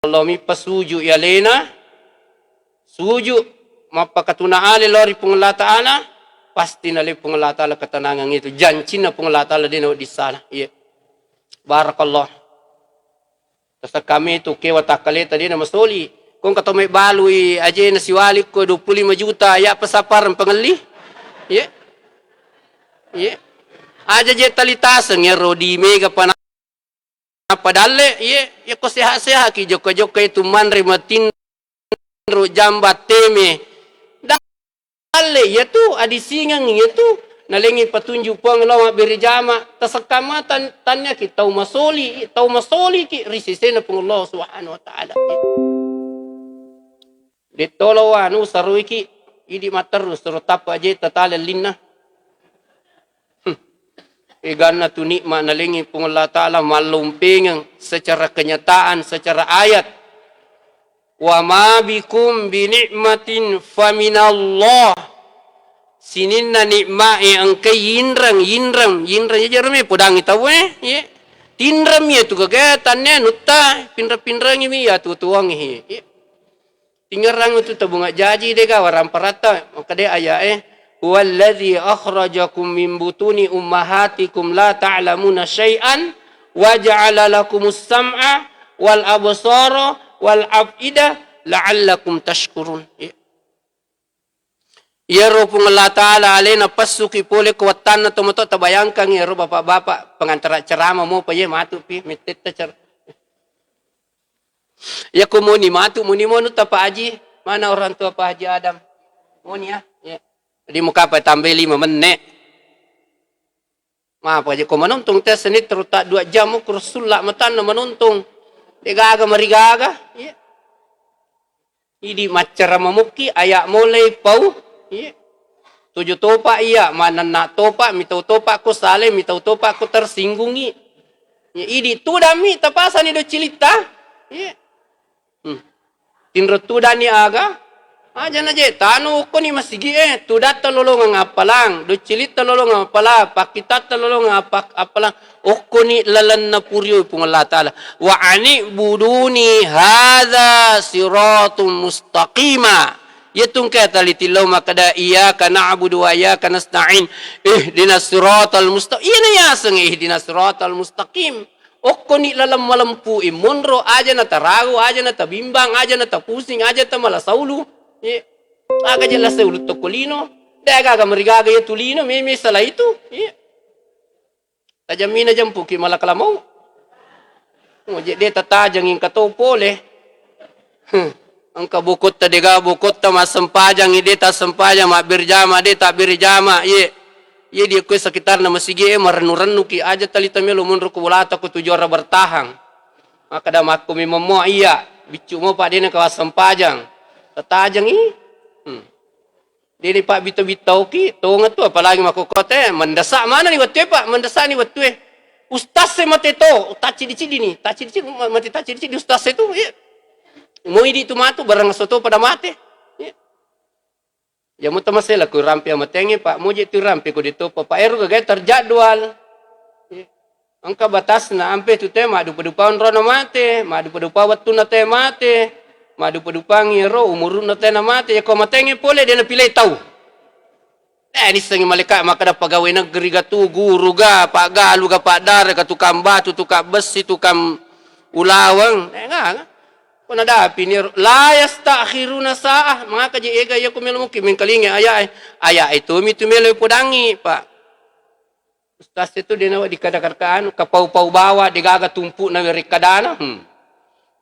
Allah mi pasuju ya lena suju mapakatuna ale lori pungala ta'ala pasti nali pungala ta'ala ketenangan itu janji na pungala ta'ala dina di sana iya barakallah tasa kami itu kewa takaleta dina masoli kung katomay balui aja na siwalik ko 25 juta ya pasaparan pangali iya iya aja je talitasan ya rodi mega pana padale ye ko seha-seha ki joko-joko itu manre matin ro jambat teme dale ya tu adi singang ya tu nalengi patunjuk pang lawa berjama tasakamatan tanya ki tau masoli ki risisena pung Allah subhanahu wa taala ditolo anu sarui ki idi materus terutap aja tatala linna Igana tu nikmat nalingi pun Allah Ta'ala malumping secara kenyataan, secara ayat. Wa ma bikum bi ni'matin faminallah. Sininna nikmai angkai yinrang jerme podang itaw ye. Tinram ye tu kagatannya nutta pinra-pinrang mi ya tu tuang ye. Tingarang tu tabunga jaji dega waram parata makade aya Walladzi akhrajakum min butuni ummahatikum la ta'lamuna syai'an wa ja'ala lakumus sam'a wal absara wal af'ida la'allakum tashkurun. Ya Rabbul Allah Ta'ala alena pasuki pole kuwatan na tumato tabayangkan ya bapak-bapak pengantara ceramah mo pa ye matu pi mitit ta cer. Ya kumuni matu muni mo no pa haji mana orang tua Pak Haji Adam. Muni ya. Di muka pa tambah 5 menit. Maaf aja ko menuntung tes senit terutak 2 jam mo kursulak matan na menuntung. Degaga marigaga. Iya. Idi macara mamuki ayak mulai pau. Iya. 7 topak iya mana nak topak mitau topak ko sale mitau topak ko tersinggungi. Ya idi tu dami tapasan ido cilita. Iya. Tinro tu dani aga. Aja na je tanu ko ni masigi tudat talolong ngapalang do cilit talolong ngapala pakitat talolong apalang ko ni lalan na puryo pung Allah Taala wa ani buduni hadza siratum mustaqima yatung ka talitilaw makada iyyaka na'budu wa iyyaka nasta'in ihdinas siratal mustaqim ina yasang ihdinas siratal mustaqim ko ni lalam malampu imunro aja na tarago aja na tabimbang aja na tapusing aja ta malasaulu Ye, aga jelas sa ulut tokolino, daga aga marigaga ya tulino, may salah itu. Ye, tajamina jam puki malakalamaw. Oje de tatajang yung katopole. Ang kabukot ta dega bukot ta masampajang ide ta sampajang mabirjama de ta birjama. Ye dia ko sekitar na masige maranu-ranu ki aja talita melo munro ko wala ta ko tujora bertahang. Maka da makko mi momo iya, bicu mo pa din ka sampajang. Tatajang Dili pak bitaw-bitaw ki tunga tu apalagi makukote mendasa mana ni watwe pak mendasa ni watwe ustaz se mate to taci di ni taci di mate taci di ustaz itu ya mo idi tu matu barang soto pada mate ya mo tamasela ku rampi amatenge pak mo je tu rampi ko dito pak eru gagay terjadwal angka batas na ampe tu tema dupa-dupaon rono mate dupa-dupa wattu na te mate madupa-dupang iro umurun na tayo na mati ya ko matenge pole dia na pilay tau ni sangi malika makada pagawai na gerigatu guru ga pagalu ga padar ka tukang batu tukang besi tukang ulawang nga ko na dapi ni la yastakhiruna saah mga kajiega ya kumelo mo kimin kalingi aya itu mitumelo podangi pak ustaz itu dia na di kadakarkaan kapau-pau bawa digaga tumpu na rikadana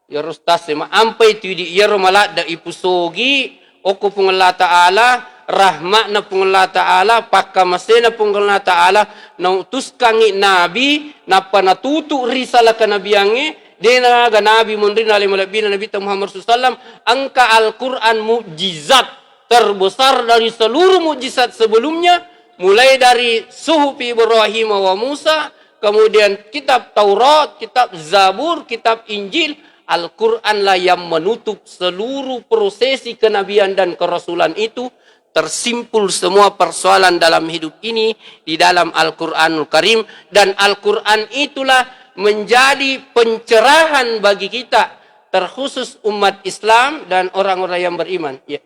Ya rustas ma ampai tu di yero malak da ipusogi oko pung Allah Taala rahmat na pung Allah Taala pakamasena pung Allah Taala na utuskangi nabi na panatutu risalah ka nabiyange dena ga nabi mundrin alim labina nabi Muhammad sallallahu angka Al-Qur'an mukjizat terbesar dari seluruh mukjizat sebelumnya mulai dari suhuf Ibrahim wa Musa kemudian kitab Taurat kitab Zabur kitab Injil Al-Quran lah yang menutup seluruh prosesi kenabian dan kerasulan itu. Tersimpul semua persoalan dalam hidup ini di dalam Al-Quranul Karim. Dan Al-Quran itulah menjadi pencerahan bagi kita. terkhusus umat Islam dan orang-orang yang beriman. Ya.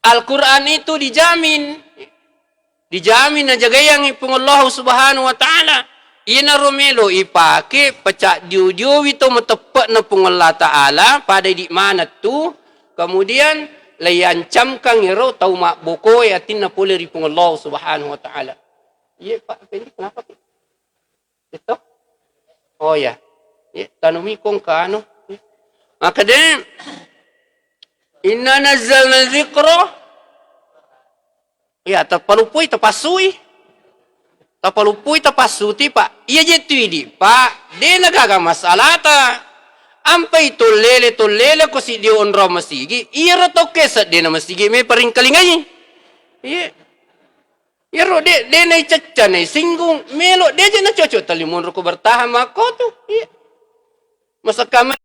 Al-Quran itu dijamin na jagayang ipong Allah subhanahu wa ta'ala. Ina romelo ipake pecak diudio itu metepat na pong Allah ta'ala pada di mana tu kemudian layancam kang iro tau mak bokoy atin na puli ripong Allah subhanahu wa ta'ala. Iya Pak, ini kenapa Pak? Ito? Oh ya. Tanumi kong ka ano. Maka din, inna nazzalna dzikra. Ya, tapalupoy, tapasuy. Tapalupoy, tapasuti, Pak. Iya jetu ini, Pak. Di nagagamasala ta. Ampay tolele ko si di onra masigi. Iya to kesa di na masigi. May paring kalingay. Iya. Iro de na icaca na singgung. Melo, de na cocok talimun ko bertahan mako tu. Iya. Masa kamay.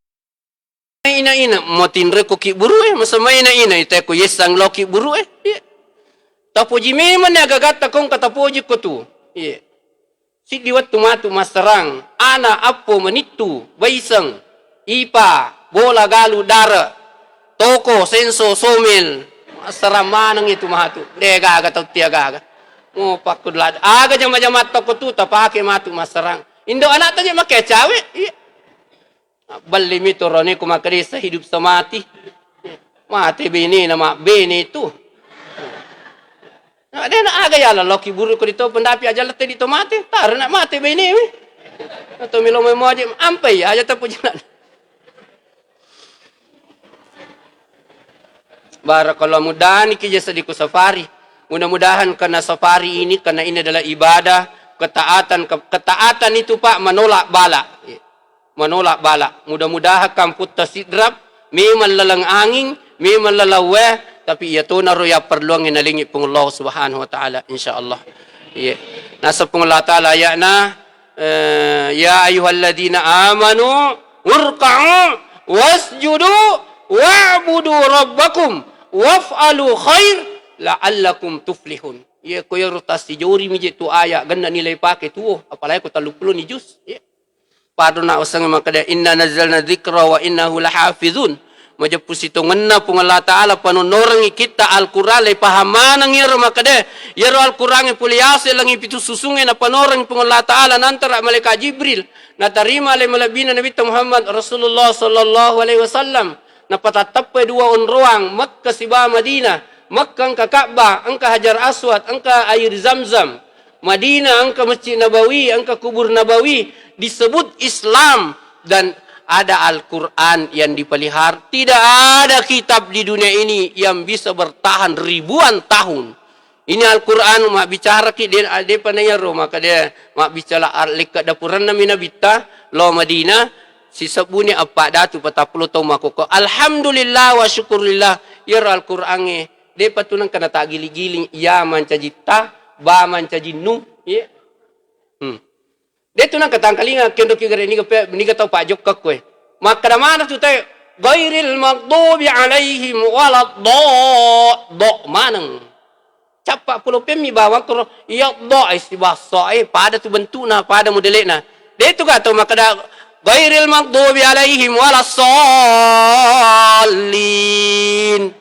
Ina motinre ko ki buru masa may ina ite ko yesang lo ki buru yeah. Tapoji memang agagata kong katapoji ko tu yeah. Si diwat tumatu masarang ana apo manitu baisang ipa bola galu dara toko senso somil masarang manang itu mahatu dega aga tau tiaga mo pakudlad aga jama-jama toko tu tapake matu masarang indo anak tanya make cawe yeah. Balimito roni kumakari sa hidup sa mati. Mati bini nama bini itu. Nah, dia nak aga yala loki buru ko dito pendapi aja lete dito mati. Tar nak mati bini wi. Atau milo mo aja ampai aja tapu jalan. Barakallahu mudahan kija sadiku safari. Mudah-mudahan karena safari ini karena ini adalah ibadah, ketaatan itu Pak menolak bala. Menolak bala. Mudah-mudahan kamput tasidrap, memang lalang angin, memang lalaweh, tapi ia tu naruh ya perluang inalingi pun Allah subhanahu wa ta'ala, insyaAllah. Ya. Nasa pun Allah ta'ala ayatna, ya ayuhalladina amanu, urka'u, wasjudu, wa'budu rabbakum, waf'alu khair, la'allakum tuflihun. Ya, ko yung rotasi jori mijit tu ayat, ganda nilai pakai tu, apalagi ko talupulun ni jus. Ya. Padona usang makada inna nazzalna dzikra wa innahu lahafizun majapus itu ngenna pung Allah taala panonorangi kita Al-Qur'an le pahamanang iro makada yero Al-Qur'an puliase langi pitu susunge na panorang pung Allah taala nantara malaikat Jibril na tarima le malabina Nabi Muhammad Rasulullah sallallahu alaihi wasallam na patatappe dua onroang Makkah siba Madinah Makkah angka Ka'bah angka Hajar Aswad angka air Zamzam Madinah angka Masjid Nabawi angka kubur Nabawi disebut Islam dan ada Al-Quran yang dipelihara. Tidak ada kitab di dunia ini yang bisa bertahan ribuan tahun. Ini Al-Quran mak bicara ki dia panaya ro maka dia mak bicara likat dapuran namina bitta lo Madinah si sabuni apa datu patapuluh tahun mako alhamdulillah wa syukurillah ya Al-Quran dia patunang kana tak giling-giling ya mancajita ba mancajinu ya dia tu nak katang kalinga kendo kigare ni ka tau pajok ka koy maka mana tu tay ghairil maghdubi alaihim waladdallin manang capak pulau pemi bawang ko ya do istibasa pada tu bentuna pada modelena dia tu kata maka da ghairil maghdubi alaihim waladdallin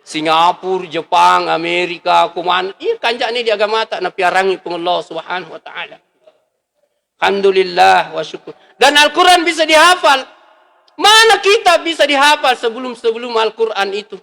Singapura, Jepang, Amerika, kuman iya kanjak ni di agama tak na piarangi pun Allah Subhanahu wa taala. Alhamdulillah wa syukur. Dan Al-Quran bisa dihafal. Mana kita bisa dihafal sebelum Al-Quran itu?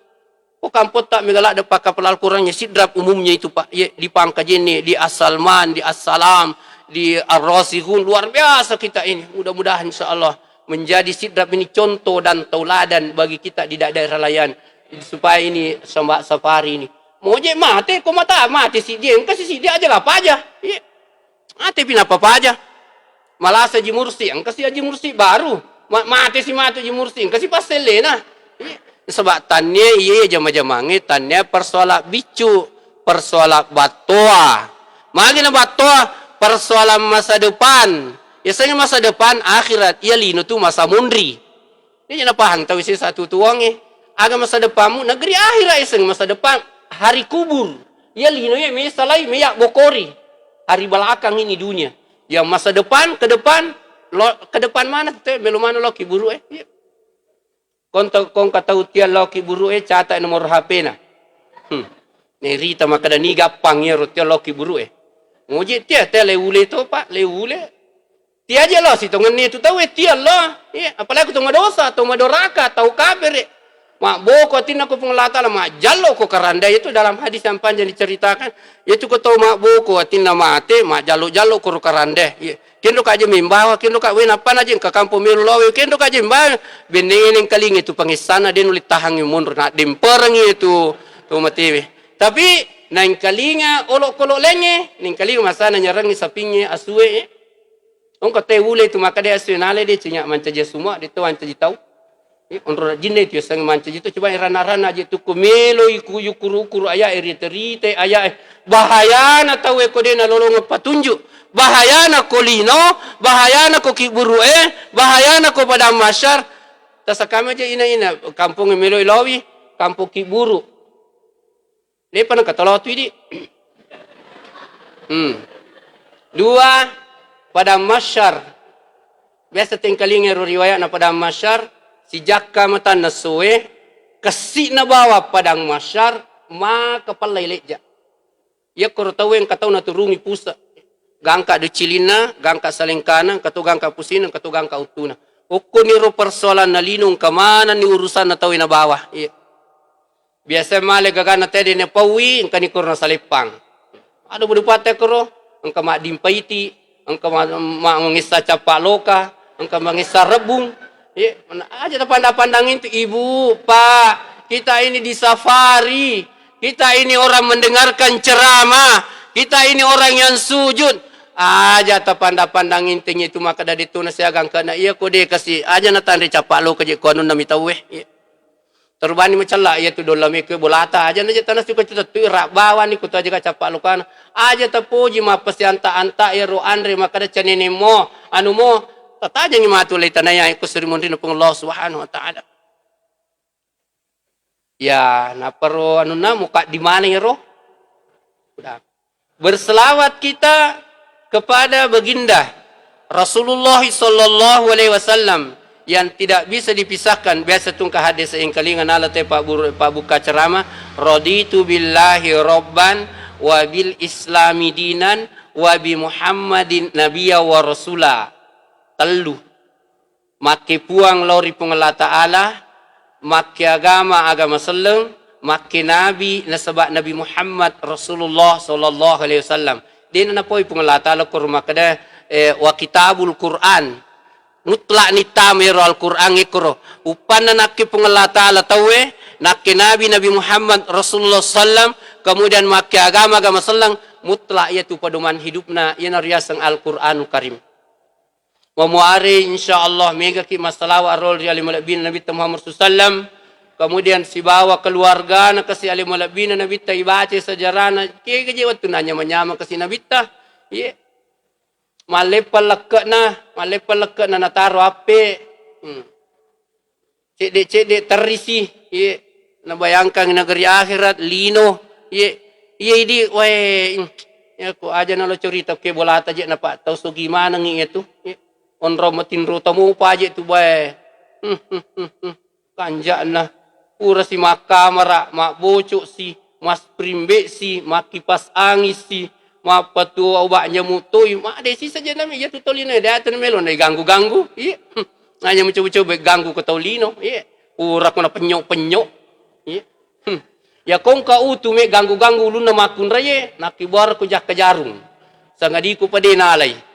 Oh kampot tak megalak dapat kapal Al-Qurannya sidrap umumnya itu Pak. Ya, di Pangkajene, di As-Salman, di As-Salam, di Ar-Rasihun. Luar biasa kita ini. Mudah-mudahan insyaAllah menjadi sidrap ini contoh dan tauladan bagi kita di daerah layan. Supaya ini sembah safari ini. Mau je mati, kau mati si dia. Engkau si dia aja lah apa aja. Ya. Mati pin apa aja. Malah Haji Mursi, engkau si Haji Mursi baru mati Haji Mursi, engkau si pasele nah. Sebab tanya iya jama-jamangi tanya persoalan bicu, persoalan batoa. Magi na batoa persoalan masa depan. Biasanya masa depan akhirat, iya lino tu masa mundri. Ini na pahang tahu si satu tuange. Aga masa depanmu negeri akhirat iseng masa depan hari kubur. Iya lino ya misalai meyak bokori. Hari belakang ini dunia. Yang masa depan, ke depan mana tu? Belum mana lo kiburu Ya. Kong kata utian lo kiburu catat nomor HP na. Neri ta makada ni gapang ya rotia lo kiburu Ngoji tia leule tu pak, leule. Tia aja lo situ ngeni tu tahu tia lo. Ya, apalagi tu madosa, tu madoraka, tahu kabar Mak boko tin aku pengelata lah mak jalo ko karanda itu dalam hadis yang panjang diceritakan. Itu ko tahu mak boko tin nama ate mak jalo ko karanda. Ya. Kendo kaje membawa kendo ka wen apa aja ke kampung melu lawe kendo kaje membawa bening kaling itu pangisana den ulit tahang mundur nak demperang itu tu mati. Tapi nang kalinga olok-kolok lenye ning kalinga masana nyarangi sapingnya asue. Ong kate ule tu maka dia asunale dia cenyak mancaje semua dia tu ancaje tahu. Onro jinne tu sang manca itu coba rana-rana je tu kumelo iku yukuru aya eriterite aya bahaya na tahu ko de na lolong patunjuk bahaya na kolino bahaya na ko kiburu bahaya na ko pada masyar tasakame je ina kampung melo ilawi kampung kiburu lepan katalo tu di dua pada masyar biasa tengkalinge riwayat na pada masyar si jaka mata nasue kasih na bawa padang masyar ma kepala leja ya koro tahu yang katau na turungi pusa gangka de cilina gangka salengkana katu gangka pusina katu gangka utuna uko niro persoalan na linung kamana ni urusan na tahu na bawa ya. Biasa male gagana tede ne pawi engkani koro na salepang ada berdupate koro engka mak dimpaiti engka mak mengisa capak loka engka mengisa rebung ya, aja pandang-pandangin itu ibu, pak, kita ini di safari, kita ini orang mendengarkan ceramah, kita ini orang yang sujud, aja pandang-pandangin tinggi itu maka dari tunas saya agang kena iya kode kasih aja natan capak lo kerja konon nami tahu ya. Terbani macam ya tu dolam ke bolata aja naja tanas juga kita tu rak bawa ni kutu aja capak lo kan, aja tapuji ma pasti anta ya ro andre maka ada cenene mo anu mo tataja ni matu tanaya ko serimondi ng Allah Subhanahu wa taala. Ya, na pero anu na muka di mana ya roh? Berselawat kita kepada baginda Rasulullah sallallahu alaihi wasallam yang tidak bisa dipisahkan biasa tungkah hadis yang kalingan ala te pak buka ceramah raditu billahi robban wa bil islami dinan wa bi Muhammadin nabiyya wa rasula. Telu make puang lori pengelah ta'ala make agama seleng make nabi nasabak Nabi Muhammad Rasulullah sallallahu alaihi wasallam din na poy pengelah ta'ala kurma kada wa kitabul Quran mutlak ni tamir al-Quran ikro upan na ke pengelah ta'ala tawe nak nabi Muhammad Rasulullah sallam kemudian make agama seleng mutlak yaitu pedoman hidupna yana riasang Al-Qur'anul Karim. Memuari insyaallah mega ki masalah arol di alim bin Nabi Muhammad sallam kemudian si bawa keluarga na kasi alim bin Nabi ta ibaca sejarah na ke je waktu nanya menyama kasi Nabi ta ye malepal lek na nataro ape cedek terisi ye na bayangkan negeri akhirat lino ye di we ya ko aja na lo cerita ke bolata je na pak tau so gimana ngi itu ye onro matin rotamu paje tu bae kanjak na pura si makamara mak bocok si mas primbe si mak kipas angin si mak patu obaknya mutoi mak desi saja nami ya tu tolino dia tu melon dai ganggu iya hanya mencoba ganggu ke tolino iya urak na penyok iya ya kong ka utu me ganggu lu na makun raye nakibar ku jak kejarung sangadiku pade nalai.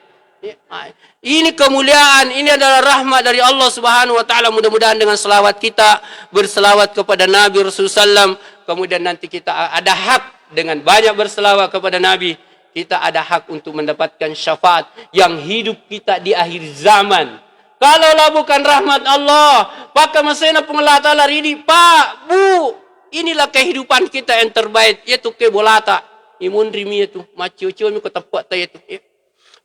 Ini kemuliaan, ini adalah rahmat dari Allah Subhanahu wa taala. Mudah-mudahan dengan selawat kita berselawat kepada Nabi Rasulullah SAW, kemudian nanti kita ada hak dengan banyak berselawat kepada Nabi, kita ada hak untuk mendapatkan syafaat yang hidup kita di akhir zaman. Kalaulah bukan rahmat Allah, maka masena pengelah taala ini, Pak, Bu, inilah kehidupan kita yang terbaik, yaitu kebolata. Imun rimi itu, macio-cio mi ko tempat itu.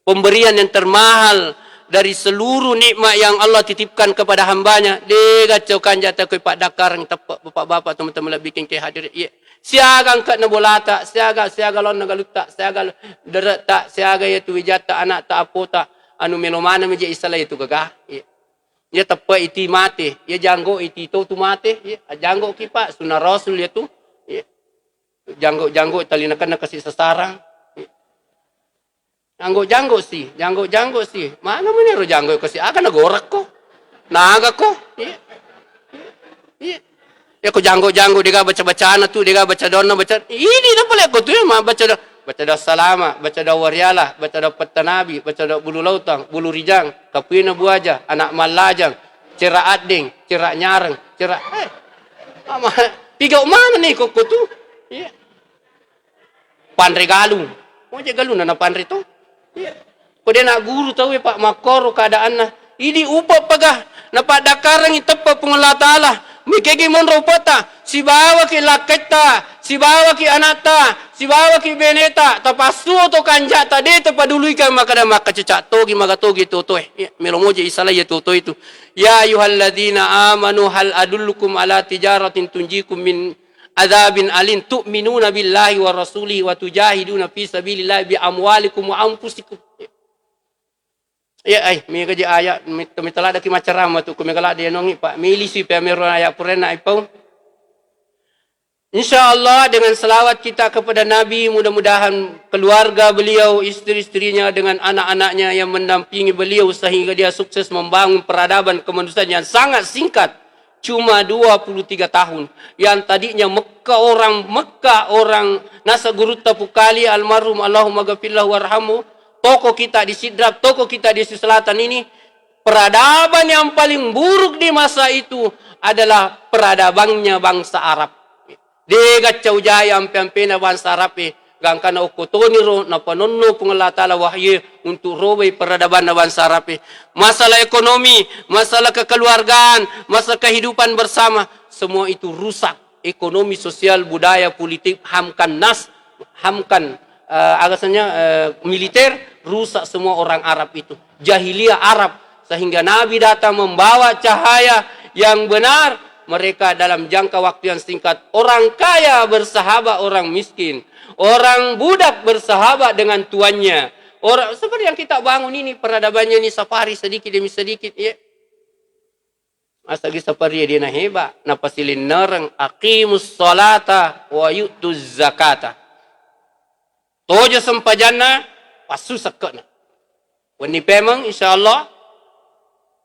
Pemberian yang termahal dari seluruh nikmat yang Allah titipkan kepada hambanya. Dia gacaukan jatuh ke Pak Dakar yang tepat bapak-bapak teman-teman bikin ke hadir. Siaga angkat na bolata, siaga lon nagaluta, siaga dereta, siaga itu wijata anak ta apota, anu melomana meja isala itu gaga. Ya tepa iti mate, ya janggo iti to tu mate, ya janggo kipa sunah rasul ya tu. Ya. Janggo talinakan na kasi sasarang. Janggo si. Mana menero janggo kasi aga nagorak ko. Naga ko. Ya. Ya ko janggo dia baca-bacaan tu, dia baca doa baca. Ini na pala ko tu ya baca doa salama, baca doa wariala, baca doa petanabi, baca doa bulu lautang, bulu rijang, kapuina buaja, anak malajang, cerak ading, cerak nyareng, cerak tiga mana nih kok tu? Ya. Pandre galung. Mau je galung na pandre tu? Ya. Ko dia nak guru tahu ya Pak makoro keadaan na. Ini upa pagah na padakarang itepa pengelah ta'ala. Mikegi monro pota, si bawa ki laketa, si bawa ki anata, si bawa ki beneta, tapasu to kanja tadi tepadului kan makada maka cecak togi maka togi toto melomoje isala ya toto itu. Ya ayyuhalladzina amanu hal adullukum ala tijaratin tunjikum min adzabin alim tu'minuna billahi wa rasulihi wa tujahiduna fi sabilillahi bi amwalikum wa anfusikum. Ya mi gaji ayat mitala daki macarama tu kumegala dia nongi Pak milisi pe mero ayat purena ipau. Insyaallah dengan selawat kita kepada Nabi, mudah-mudahan keluarga beliau, istri-istrinya dengan anak-anaknya yang mendampingi beliau sehingga dia sukses membangun peradaban kemanusiaan yang sangat singkat. Cuma 23 tahun. Yang tadinya Mekah orang nasa guru tapukali almarhum Allahumma ghafirlahu warhamu. Toko kita di Sidrap, toko kita di Selatan ini, peradaban yang paling buruk di masa itu adalah peradabannya bangsa Arab. Dega caujaya ampe-ampe na bangsa Arab gangkana okotoni ro na panonno pengelah ta'ala wahyu untuk robai peradaban na bangsa Arab. Masalah ekonomi, masalah kekeluargaan, masalah kehidupan bersama, semua itu rusak. Ekonomi, sosial, budaya, politik, hamkan militer, rusak semua orang Arab itu. Jahiliyah Arab. Sehingga Nabi datang membawa cahaya yang benar. Mereka dalam jangka waktu yang singkat. Orang kaya bersahabat orang miskin. Orang budak bersahabat dengan tuannya. Orang seperti yang kita bangun ini. Peradabannya ini safari sedikit demi sedikit. Ya. Asal safari dia na hebat. Napasilin narang. Aqimus salata wa yu'tuz zakata. Tojo sempajana pasu sakana. Wani pemang insyaallah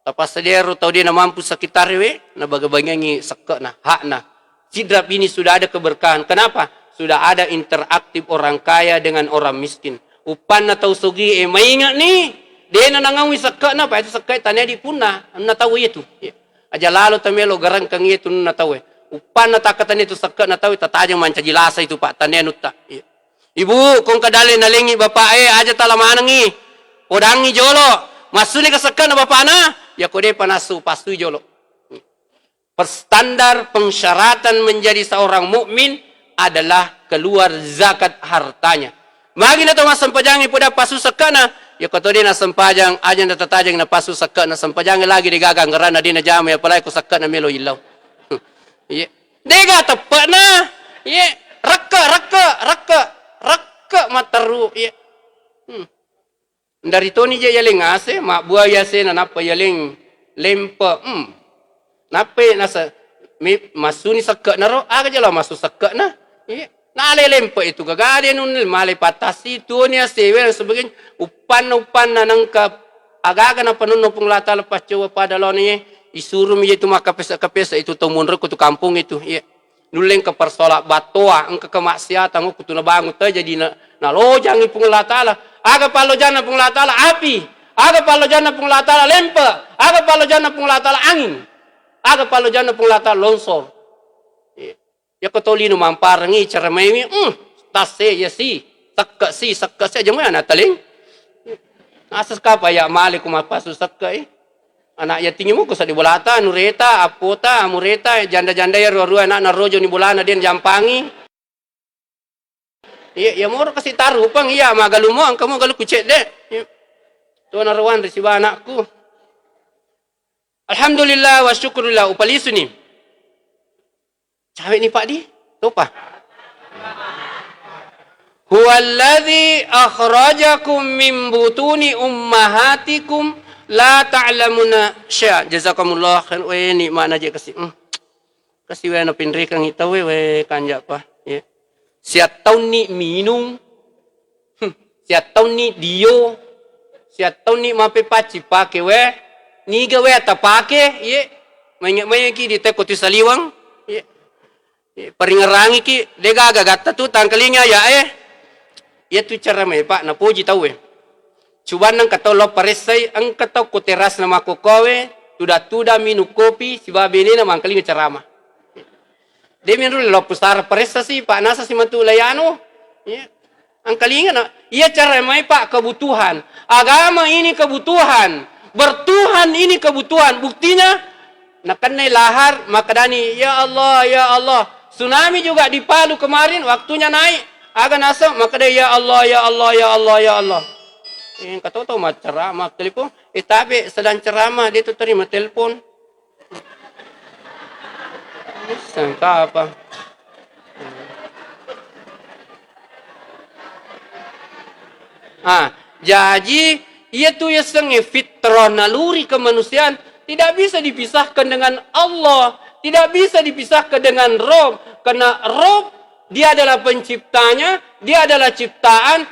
tapas sedero tau dia na mampu sekitar we na bagabanyangi sakana hakna. Sidrap ini sudah ada keberkahan. Kenapa? Sudah ada interaktif orang kaya dengan orang miskin. Upan na tau sugi maingat ni. Dia na nangawi sakana pa itu sakai tanya di punna. Na tahu itu. Aja lalu tamelo garang kang itu na tahu. Upan na takatan itu sakana tahu tatajang manca jilasa itu Pak tanya nutta. Ibu, kung kadali nalingi bapak aja talamanangi. Odangi jolo. Masuli kasakan na bapak na. Ya kode panasu pasu jolo. Standar pensyaratan menjadi seorang mukmin adalah keluar zakat hartanya. Magi na to masampajangi pada pasu sakana. Ya kata dia na sampajang aja na tatajang na pasu sakana sampajangi lagi digagang karena dia na jama ya palai ko sakana melo ilaw. Ye. Dega tepat na. Ye. Raka mataru ya. Dari toni je yaling ase mak buaya se na napa yaling lempa nape nasa masuni sakka naro aga jala masu sakka na ya. Na ale lempa itu gagade nun male patasi toni ase we sebagainya upan na nangka agaga na panunno penglata lepas coba pada loni isurum ye itu maka pesa itu tumunro ku tu kampung itu ya. Nuleng ke persolak batoa engke kemaksiatan kutu na bangun teh jadi na lojang pengelah ta'ala aga palojana pengelah ta'ala api aga palojana pengelah ta'ala lempa aga palojana pengelah ta'ala angin aga palojana pengelah ta'ala longsor ya ketolino mamparngi cara maimi tase ya si sakka si aja mo ana taling asas kapa ya mali kumapasu sakka anak yatim mo ko sa dibolata nureta apota amureta janda-janda ya ruwa-ruwa anak narojo ni bulana den jampangi ya moro kasi taruh pang iya magalumo ang kamo galu kucet de to narawan resiba anakku alhamdulillah wa syukrulillah upalisuni cawe ni pak di to pa Huwallazi akhrajakum min butuni ummahatikum la ta'lamuna syai'a. Jazakumullah khair. We ni mana je kasih. Kasih we na pinri kang itaw we kanja pa. Ya. Siat taun ni minum. Siat taun ni dio. Siat taun ni mape paci pake we. Niga we atapake ye. Manya ki di teko ti saliwang. Ye. Paringarangi ki dega gagatta tu tangkalinya ya ya tu cara mai pak na puji tahu cuban nang kataw lo paresay ang kataw ko teras na makukowe tuda minu kopi si babini na mangkaling carama de minru lo pusara paresa si pak nasa si matulayano ya ang kalinga na iya cara mai pak kebutuhan agama ini kebutuhan bertuhan ini kebutuhan buktinya nakanay lahar makadani ya Allah tsunami juga di Palu kemarin waktunya naik aga nasa makada ya Allah ya Allah ya Allah ya Allah. Kata tahu mah ceramah telepon. Tapi sedang ceramah dia tu terima telepon. Sangka apa? Jadi ia tu ya sengi fitrah naluri kemanusiaan tidak bisa dipisahkan dengan Allah, tidak bisa dipisahkan dengan Rob, karena Rob dia adalah penciptanya, dia adalah ciptaan,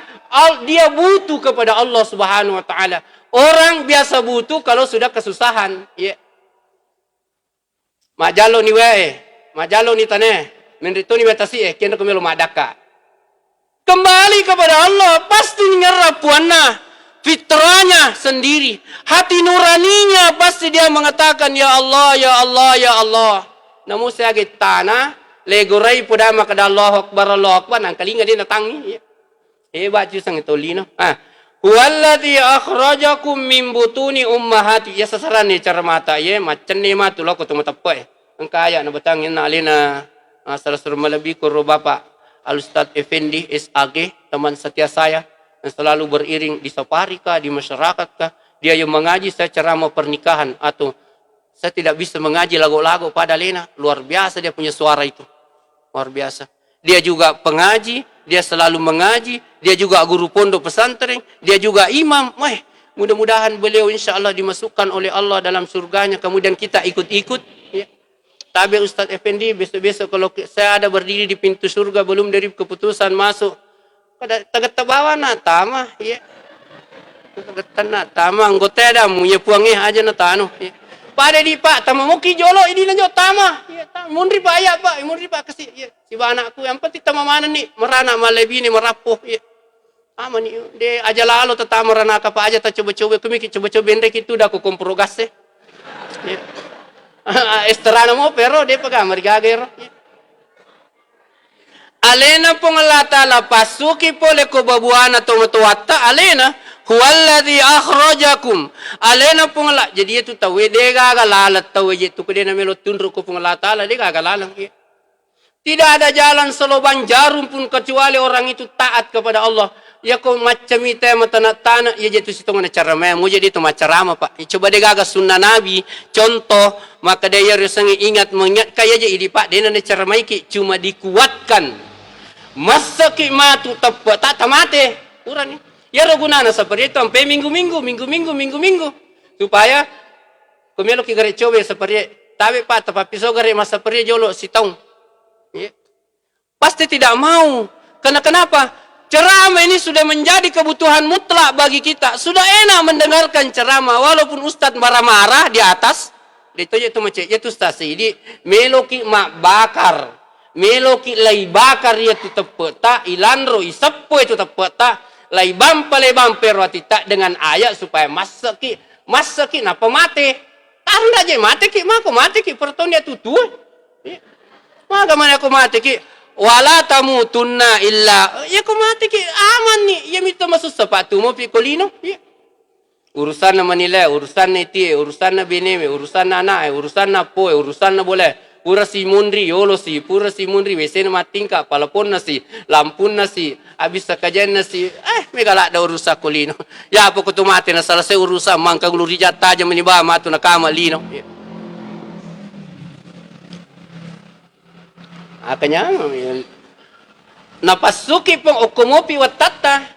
dia butuh kepada Allah Subhanahu wa taala. Orang biasa butuh kalau sudah kesusahan, ya. Majalo ni wae, majalo ni tane, menrito ni batasi kena kemelo madaka. Kembali kepada Allah, pasti nyerap puana fitrahnya sendiri. Hati nuraninya pasti dia mengatakan ya Allah, ya Allah, ya Allah. Namun saya tanah legorai pada makada Allah Akbar nang kalinga dia natangi hebat ju sang itolino huwallazi akhrajakum min butuni ummahati ya sasaran ni cara mata ye macen ni matu lo ko tumatapai ang kaya na batangin na alina salasur malabi ko Bapak Al Ustaz Effendi SAG teman setia saya yang selalu beriring di safari kah di masyarakat kah dia yang mengaji saya ceramah pernikahan atau saya tidak bisa mengaji lagu-lagu pada Lena luar biasa dia punya suara itu luar biasa. Dia juga pengaji, dia selalu mengaji, dia juga guru pondok pesantren, dia juga imam. Mudah-mudahan beliau insya Allah dimasukkan oleh Allah dalam surganya. Kemudian kita ikut-ikut. Ya. Tapi Ustaz Effendi, besok-besok kalau saya ada berdiri di pintu surga belum dari keputusan masuk. Tagat tabawa na tama. Ya. Tagat na tama. Anggota ada munya puangnya aja na tano. Ya. Pada di pak, tama muki jolo ini lanjut tama. Ya, munri pak ya pak, munri pak kasih. Ya, si anakku yang penting tama mana nih merana malebi nih merapuh. Ya, ama nih de aja lalu tetap merana apa aja tak coba-coba kami coba-coba bendek itu dah aku komprogas ya. Esterana mo pero de paga marigagero. Ya. Alena pong Allah Ta'ala pasuki pole ko babuana tumatuwata alena. Huwallazi akhrajakum alena pungala jadi itu tahu dia gagalalat tahu itu dia namelo tunruk ko pungala taala dia gagalalang tidak ada jalan seloban jarum pun kecuali orang itu taat kepada Allah ya ko macam itu tanah ya jadi situ mana cara mau jadi itu macam pak coba dia gagas sunnah nabi contoh maka dia harus ingat mengingat kayak aja ini pak dia nana cara maiki cuma dikuatkan masa matu tepat tak tamate kurang nih ya gunana seperti itu sampai minggu-minggu supaya kumelo ki gare cobe seperti tapi pak tapi so gare masa seperti jolo si taung ya. Pasti tidak mau karena kenapa ceramah ini sudah menjadi kebutuhan mutlak bagi kita sudah enak mendengarkan ceramah walaupun ustadz marah-marah di atas itu macam itu stasi di meloki mak bakar meloki lay bakar ya tu tepeta ilandro isepo itu tepeta laibam perwati tak dengan ayat supaya masaki napa mati tanda aja mati ki mako mati ki perton dia tutu maka mana aku mati ki wala tamutunna illa ya aku mati ki aman nih ya mito masuk sepatu mo pikolino ya. Urusan na Manila urusan na iti urusan na bineme urusan na anak urusan na po urusan na boleh pura si mundri yolo si pura si mundri wesen matingka palapon na si lampun na si abis sa kajen na si megala da urusa kolino ya po ko tumate na selesai urusan mangka guluri jata aja meniba matu na kama lino akanya napasuki pong okumopi watata.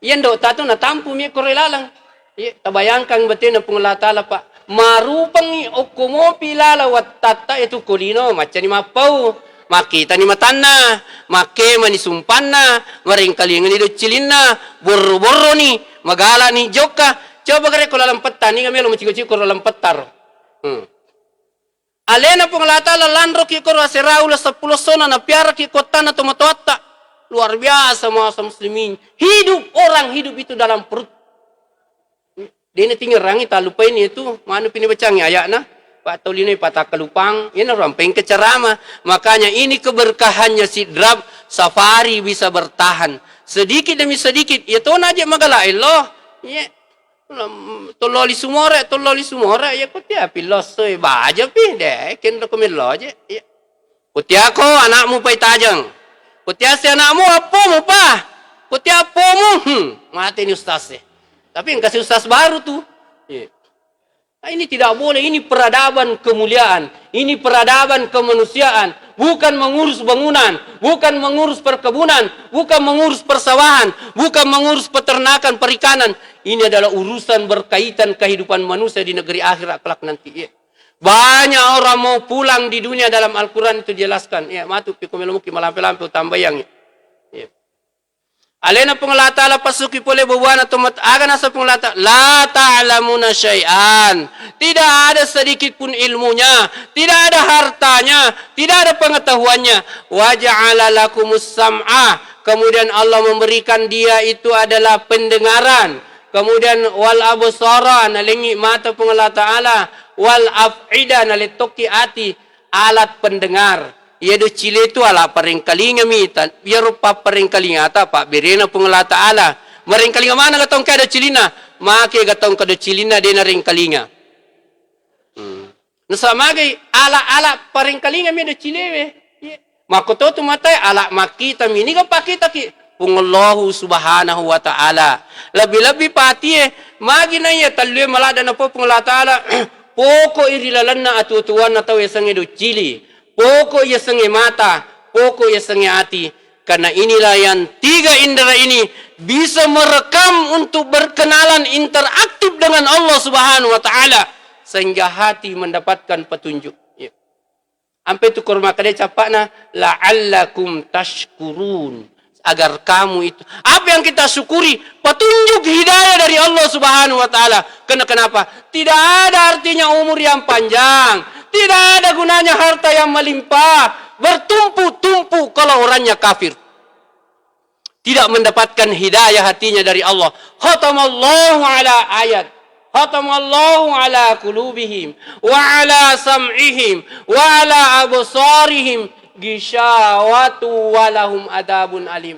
Yan do tato natampu mi korelalang. Tabayangkan batin na pong latala pa. Marupang ni okumopi lala watata itu kulino macam ni mapau. Makita ni matana, make manisumpan na, maringkalingan ni docilin na, borro-borro ni, magala ni joka. Coba kare ko lalampatan ni kami lo macik-macik ko lalampetar. Alena pong latala landro ki ko raseraula sa pulosona na piara ki kota na tomatoata. Luar biasa masa muslimin. Hidup orang hidup itu dalam perut. Dia tinggal rangi tak lupa ini itu. Mana pini bacangi ayatna. Pak Tolino patah kelupang. Ini ramping kecerama. Makanya ini keberkahannya si drab safari bisa bertahan. Sedikit demi sedikit. Ya tuh aja magala Allah. Ya. Tololi sumore. Ya kau tiap pilos. Baja pi deh. Kena komelo aja. Ya. Kutiako anakmu pai tajang. Kutia si anakmu apomu pa. Kutia apomu. Mati ni ustaz. Tapi yang kasih ustaz baru tuh. Nah, ini tidak boleh. Ini peradaban kemuliaan. Ini peradaban kemanusiaan. Bukan mengurus bangunan. Bukan mengurus perkebunan. Bukan mengurus persawahan. Bukan mengurus peternakan, perikanan. Ini adalah urusan berkaitan kehidupan manusia di negeri akhirat kelak nanti. Banyak orang mau pulang di dunia dalam Al-Quran itu jelaskan. Ya, matu pikumilamuki malampe-lampe tambayang. Ya. Alena pengelata la pasuki pole bubuana tomat agan asa pengelata la ta'lamuna syai'an. Tidak ada sedikit pun ilmunya, tidak ada hartanya, tidak ada pengetahuannya. Wa ja'ala lakumus sam'a. Kemudian Allah memberikan dia itu adalah pendengaran. Kemudian wal absara nalingi mata pengelata Allah. Wal af'ida nalitoki ati alat pendengar. Ia do cile itu ala paringkalinga mitan. Biar rupa paringkalinga ata pak berena pengelata ala. Maringkalinga mana gatong kada cilina? Make gatong kada cilina dena ringkalinga. Nasa magay ala paringkalinga mi do cilewe. Makoto tu matai ala makita mi ni ka pakita ki. Pungallahu subhanahu wa ta'ala. Labi-labi pati magi na iya talwe malada na po pengelata ala. Poko irilalanna atutuan na tawe sange do cili. Poko ia sange mata. Poko ia sange hati. Karena inilah yang tiga indera ini bisa merekam untuk berkenalan interaktif dengan Allah subhanahu wa ta'ala. Sehingga hati mendapatkan petunjuk. Ya. Sampai itu kurma kadai capakna. La'allakum tashkurun. Agar kamu itu. Apa yang kita syukuri? Petunjuk hidayah dari Allah subhanahu wa ta'ala. Kenapa? Tidak ada artinya umur yang panjang. Tidak ada gunanya harta yang melimpah. Bertumpu-tumpu kalau orangnya kafir. Tidak mendapatkan hidayah hatinya dari Allah. Khatamallahu ala ayat. Khatamallahu ala kulubihim. Wa ala sam'ihim. Wa ala absarihim. Gishawatu walahum adabun alim.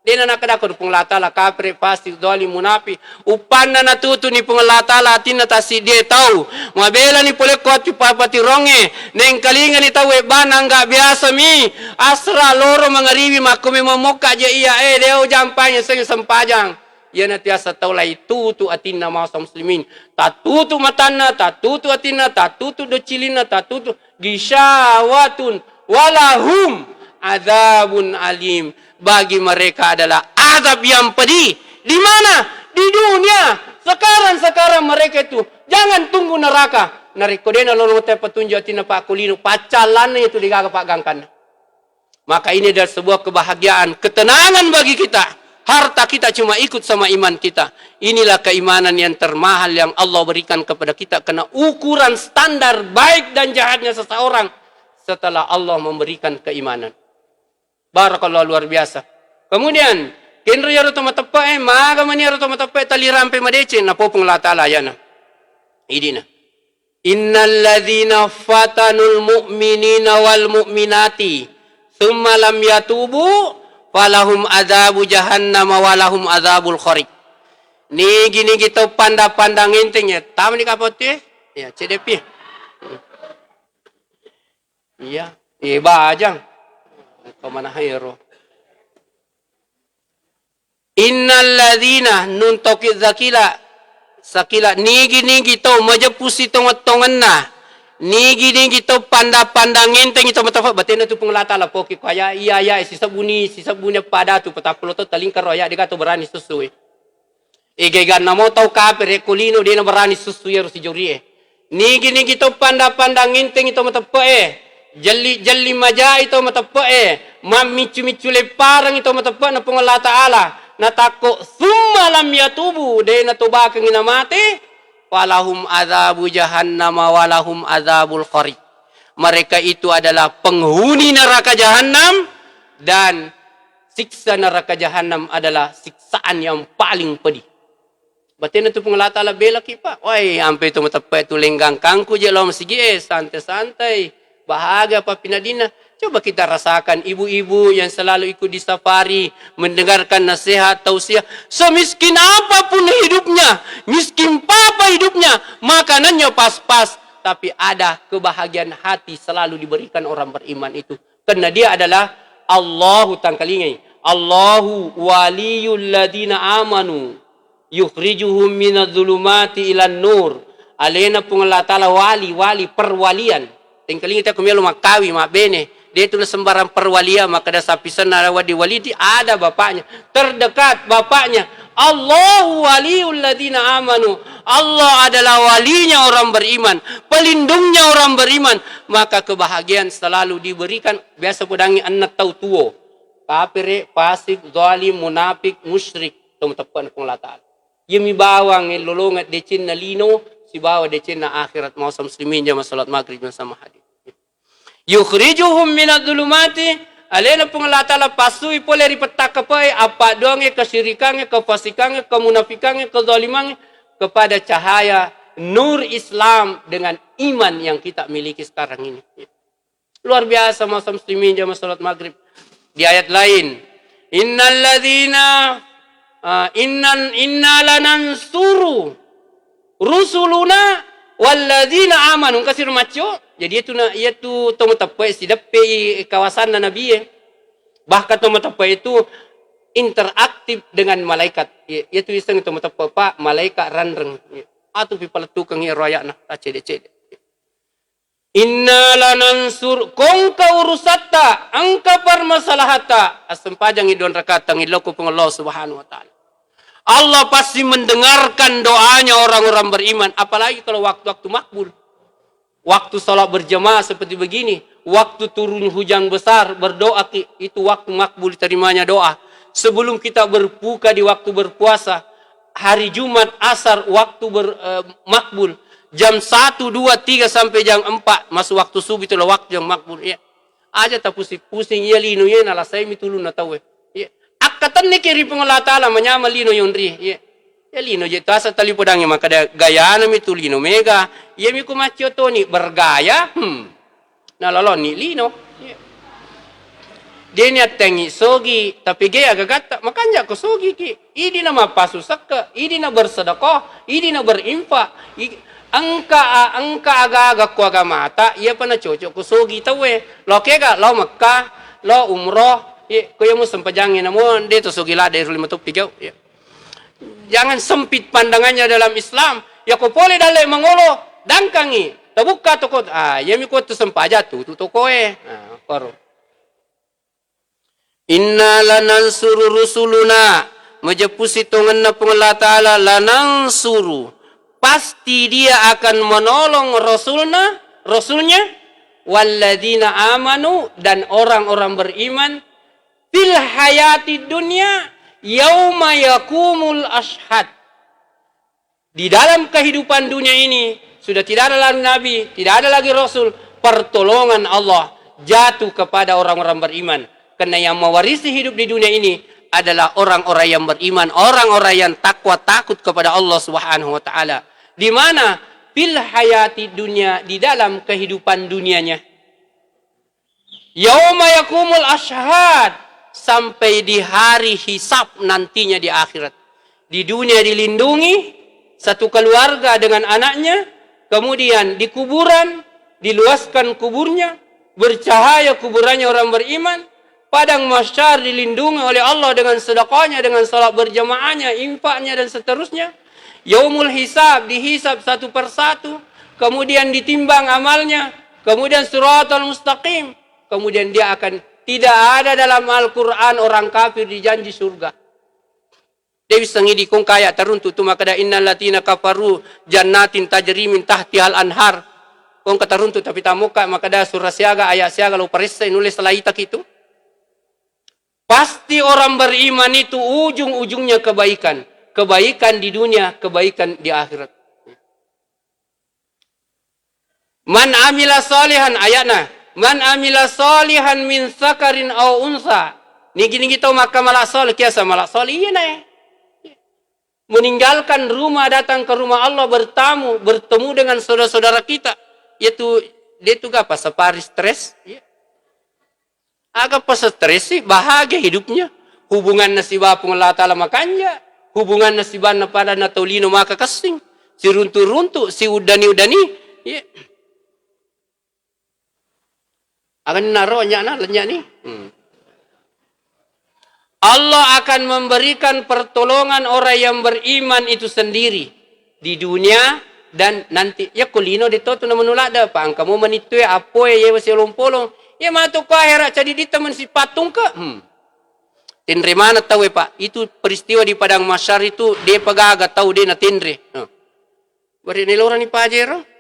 Dina nakadakor pengelata la kapre pasti doli munafi. Upan na natuto ni pengelata la atin na tasi dia tahu. Mabela ni pole kuat papati ronge. Neng kalinga ni tahu banang gak biasa mi. Asra loro mangariwi makumi memoka je iya deo jampanya sengi sempajang. Ia natiasa tahu lah itu tu atina masa muslimin. Tatutu matana, tatutu atina, tatutu docilina, tatutu gishawatun. Walahum azabun alim. Bagi mereka adalah azab yang pedih. Di mana? Di dunia. Sekarang mereka itu jangan tunggu neraka. Narikodena lono te petunjuk tina pak kulino pacalan itu digagapagangkan. Maka ini adalah sebuah kebahagiaan, ketenangan bagi kita. Harta kita cuma ikut sama iman kita. Inilah keimanan yang termahal yang Allah berikan kepada kita karena ukuran standar baik dan jahatnya seseorang setelah Allah memberikan keimanan. Barakallah luar biasa. Kemudian, kenro yaro to matapai, maga man yaro to matapai tali rampe madece na po pong latala yana. Idina. Innal ladzina fatanul mu'minina wal mu'minati thumma lam yatubu falahum adzabu jahannam walahum adzabul khariq. Ni gini kita pandang entengnya. Tam ni kapote? Ya, CDP. Iya, bajang. Kemana hayro? Innal ladzina nun tokid zakila sakila nigi to majapusi tongan na nigi to panda-pandang ngenteng ito matafa batena tu pengelata la poki kaya iya sisabuni pada tu patapulo to talingkar roya diga to berani susui igegan namo tau kapere kulino dia na berani susui ro si jorie nigi to panda-pandang ngenteng ito matafa jalli maja ito matafa mamicu le parang ito matafa na pengelata ala natako summa lam yatubu de na toba kang inamate walahum azabu jahannam walahum azabul qarid. Mereka itu adalah penghuni neraka jahanam dan siksa neraka jahanam adalah siksaan yang paling pedih. Batin itu pengelata la bela kipa. Woi, ampe itu matapai itu lenggang kangku je lo masigi santai-santai. Bahagia apa pinadina. Coba kita rasakan ibu-ibu yang selalu ikut di safari, mendengarkan nasihat, tausiah. Semiskin apapun hidupnya, miskin apa hidupnya, makanannya pas-pas. Tapi ada kebahagiaan hati selalu diberikan orang beriman itu. Karena dia adalah Allahu tangkalingai. Allahu waliyul ladina amanu. Yukhrijuhum minadh-dhulumati ilan nur. Alena pengelatala wali perwalian. Tangkalingai kita kumelo makawi, bene. Dia itu sembarang perwalian, maka ada sapisan narawadi walidi ada bapaknya terdekat bapaknya. Allahu waliyul ladina amanu. Allah adalah walinya orang beriman, pelindungnya orang beriman, maka kebahagiaan selalu diberikan. Biasa pedangi anak tahu tuo kafir, fasik, zalim, munafik, musyrik teman-teman pengelata yemi bawang lolongat decin na lino si bawa decin na akhirat mau muslimin jama salat maghrib sama hadis. Yukhrijuhum minadh-dhulumati alena pengelata la pasui pole ripetakapai apa doange kesyirikannya, kefasikannya, kemunafikannya, kezalimannya kepada cahaya nur Islam dengan iman yang kita miliki sekarang ini. Luar biasa masa muslimin jamaah salat maghrib. Di ayat lain, inna lanansuru rusuluna walladzina amanu kasir macho. Jadi itu tomotapai sidape kawasan nabi bahkan tomotapai itu interaktif dengan malaikat. Itu iseng tomotapai pak malaikat ranreng atau pipal tukang royak nah cede. Inna lanansur kongka urusata angka permasalahata asempajang idon rakata ngiloko pengallah subhanahu wa ta'ala. Allah pasti mendengarkan doanya orang-orang beriman, apalagi kalau waktu-waktu makbul. Waktu salat berjamaah seperti begini, waktu turun hujan besar berdoa, itu waktu makbul diterimanya doa. Sebelum kita berbuka di waktu berpuasa, hari Jumat asar waktu makbul, jam 1, 2, 3 sampai jam 4 masuk waktu subuh itulah waktu yang makbul. Ya. Aja tak pusing ya lino ya nala saya mitulun na tahu. Ya. Akatan ni kiri pengelata lah menyama lino yondri. Ya. Ya lino je tasa tali podangnya maka ada gaya na mitu lino mega. Ya miku macio toni bergaya. Na lalon ni lino. Ya. Dia ni atengi sogi tapi gaya gagata makanya ko sogi ki. Idi na mapasusak ka, idi na bersedekah, idi na berinfak. Angka aga-aga ko aga mata, iya pa na cocok ko sogi tawe. Lo kega lo Makkah, lo umroh, ko yung mo sampajangin na mo, dito sogi la dari 5 pigaw. Ya. Jangan sempit pandangannya dalam Islam. Ya ko pole dale mangolo dangkangi. Tabukka toko yemi ko to sampaja tu koe. Koro. Inna lanansuru rusuluna. Majapusi tongan na pengelah ta'ala lanansuru. Pasti dia akan menolong rasulnya walladzina amanu dan orang-orang beriman fil hayati dunya yauma yakumul ashhad. Di dalam kehidupan dunia ini sudah tidak ada lagi nabi, tidak ada lagi rasul, pertolongan Allah jatuh kepada orang-orang beriman. Karena yang mewarisi hidup di dunia ini adalah orang-orang yang beriman, orang-orang yang takwa takut kepada Allah Subhanahu wa taala. Di mana fil hayati dunia, di dalam kehidupan dunianya. Yauma yakumul ashhad, sampai di hari hisab nantinya di akhirat. Di dunia dilindungi satu keluarga dengan anaknya, kemudian di kuburan diluaskan kuburnya, bercahaya kuburannya orang beriman, padang mahsyar dilindungi oleh Allah dengan sedekahnya, dengan salat berjamaahnya, infaknya dan seterusnya. Yaumul hisab dihisab satu persatu, kemudian ditimbang amalnya, kemudian siratal mustaqim, kemudian dia akan tidak ada dalam Al-Quran orang kafir dijanji surga. Dewi sengi kong kaya teruntuk tu makada innal latina kafaru jannatin tajri min tahtihal anhar. Kong kataruntuk tapi tamuka makada surah siaga ayat siaga lu parissa nulis selaitak itu. Pasti orang beriman itu ujung-ujungnya kebaikan. Kebaikan di dunia, kebaikan di akhirat. Man amila salihan ayatna. Man amila salihan min sakarin au unsa. Nigi-nigi tau maka malak salih. Kiasa malak salih. Iya na. Meninggalkan rumah datang ke rumah Allah bertamu. Bertemu dengan saudara-saudara kita. Yaitu, dia itu apa? Separi stres. Ya. Agak pas stres sih. Bahagia hidupnya. Hubungan nasibah pengelah ta'ala makanya. Hubungan nasibah pada natolino maka kasing. Si runtu-runtu. Si udani-udani. Ya. Akan narohnya lenyap ni. Allah akan memberikan pertolongan orang yang beriman itu sendiri di dunia dan nanti ya kulino dito tu na menulak dah pa ang kamu manitue apoy ye wasi lompolong ya matu ko akhirat jadi di teman si patung ka. Tinre mana tahu pak itu peristiwa di padang mahsyar itu dia pagaga tahu dia na tinre. Bari nilora ni pajero.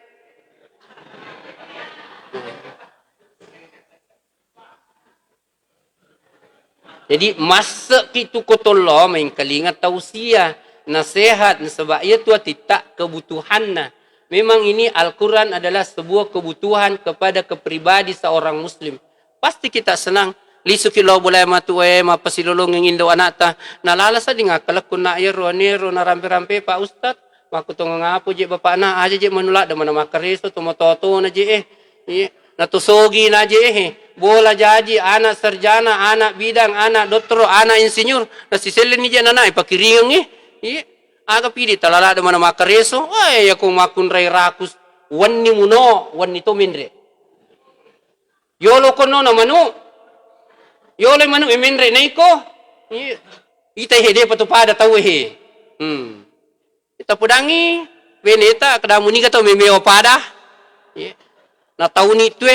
Jadi masa itu kotolo main kalingat tausiah nasihat sebab ia tu tidak kebutuhanna. Memang ini Al-Quran adalah sebuah kebutuhan kepada kepribadi seorang muslim. Pasti kita senang. Lisuki lo boleh matuwe mapasilolong ng indo anata. Nalala sa di nga kalakun na iro na rampe-rampe pa ustad. Makutong nga po je bapa na aja je manula da mana makareso tumototo na je natusogi na je bola jaji, anak sarjana, anak bidang, anak doktor, anak insinyur. Nasiselin ni dyan na ipakiringang aga pidi talala da mana makareso. Ay, akong makun ray rakus. Wan ni muno, wan ni tomindre. Yolo ko no na manu. Yolo manu imindre na iko. Itay hede patupada tawe he. Ita pudangi. Beneta, kadamuni ka to mimeo pada. Na tahu ni itu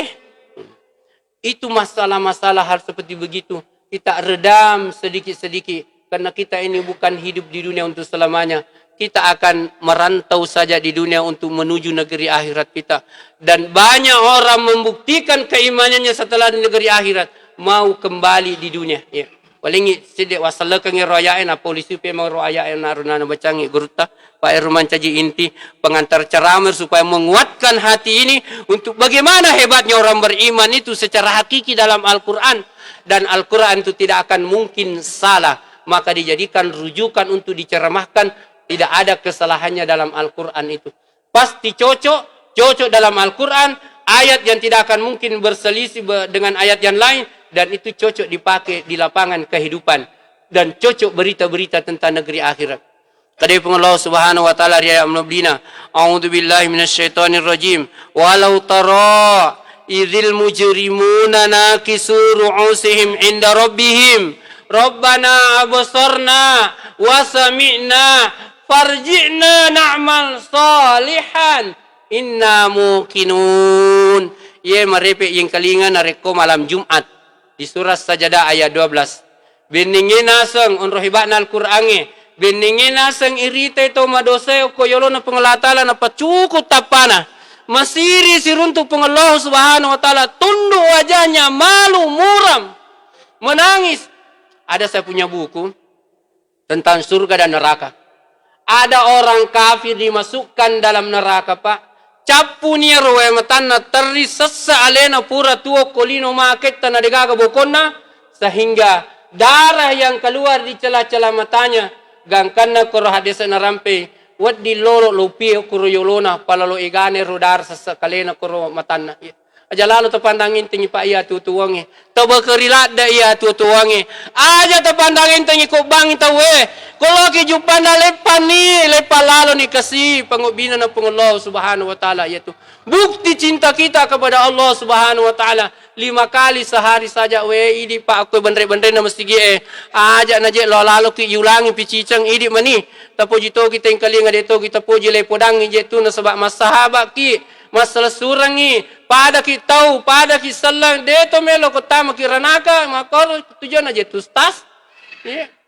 Itu masalah-masalah hal seperti begitu. Kita redam sedikit-sedikit. Karena kita ini bukan hidup di dunia untuk selamanya. Kita akan merantau saja di dunia untuk menuju negeri akhirat kita. Dan banyak orang membuktikan keimanannya setelah di negeri akhirat. Mau kembali di dunia. Ya. Paling sedek wasalakan yang royain. Polisi memang royain narunana bacangi gurta. Pak Erman Caji inti pengantar ceramah supaya menguatkan hati ini untuk bagaimana hebatnya orang beriman itu secara hakiki dalam Al-Quran. Dan Al-Quran itu tidak akan mungkin salah. Maka dijadikan rujukan untuk diceramahkan. Tidak ada kesalahannya dalam Al-Quran itu. Pasti cocok dalam Al-Quran. Ayat yang tidak akan mungkin berselisih dengan ayat yang lain. Dan itu cocok dipakai di lapangan kehidupan. Dan cocok berita-berita tentang negeri akhirat. Kadai Allah Subhanahu wa taala riaya amnablina. A'udzu billahi minasyaitonir rajim. Walau tara idzil mujrimuna nakisu ru'usihim 'inda rabbihim. Rabbana absarna wa sami'na farji'na na'mal salihan inna muqinun. Ye marepe yang kalingan nareko malam Jumat di surah Sajadah ayat 12. Beningin aseng unrohibana Al-Qur'ange. Beningin aseng irita ito madoseo koyolo na pengelatala na pacukut tapana. Masiri siruntuk pengeloh Subhanahu wa ta'ala. Tunduk wajahnya malu muram. Menangis. Ada saya punya buku tentang surga dan neraka. Ada orang kafir dimasukkan dalam neraka pak. Capu niya roe matana terri sessa alena pura tuo kolino maketta na degaga bokonna. Sehingga darah yang keluar di celah-celah matanya. Gangkanna koro hadisa na rampe. Wad di lolo lupi kuro yolona palalo igane rodar sessa kalena koro matana. Aja lalu terpandangin tinggi pak iya tutuwangi. Toba kerilat da iya tutuwangi. Aja terpandangin tinggi ko bang tawe. Kalau ki jupanda lepan ni lepa lalu ni kasih pengubina na pengullah Subhanahu wa taala yaitu bukti cinta kita kepada Allah Subhanahu wa taala. 5 kali sehari saja idi pak aku bendre-bendre na mesti aja na je lo lalo ki yulangi picicang idi mani tapo jito kita yang kalinga deto kita puji le podang je tu na sebab masahabak ki masalah surangi pada ki tahu pada ki salang deto melo kotama ki ranaka makor tujuan aja tu ustaz